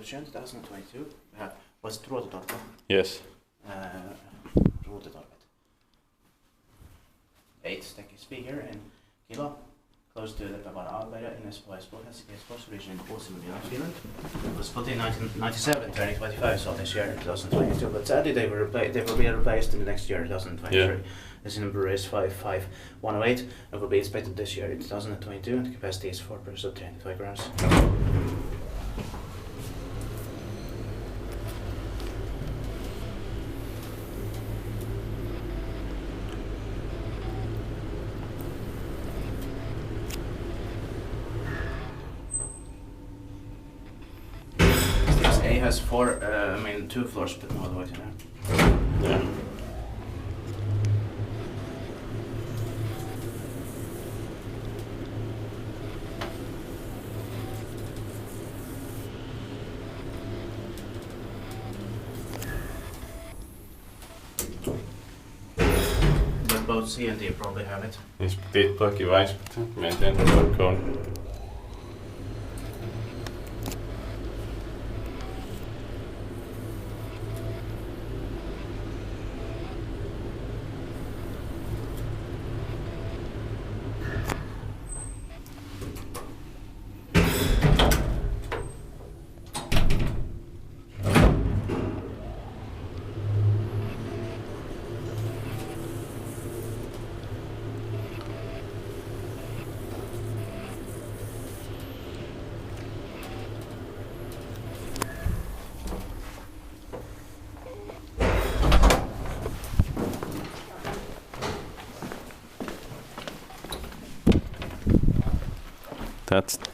reception 2022. Was it Ruotutorppa? Yes. Ruotutorppa. 8 speaker in Kilo, close to the Pavara Alberta in Espoo. Espoo has Espoo's region in Semag, Finland. It was put in 1997, turning 25, so this year 2022. But sadly they will be replaced in the next year 2023. Yeah. The number is 55108 and will be inspected this year in 2022, and the capacity is 4 per 25 grams. A has 2 floors, but no other way to know. Yeah. But both C and D probably have it. Inspektiittaakin maintain vaikka on. That's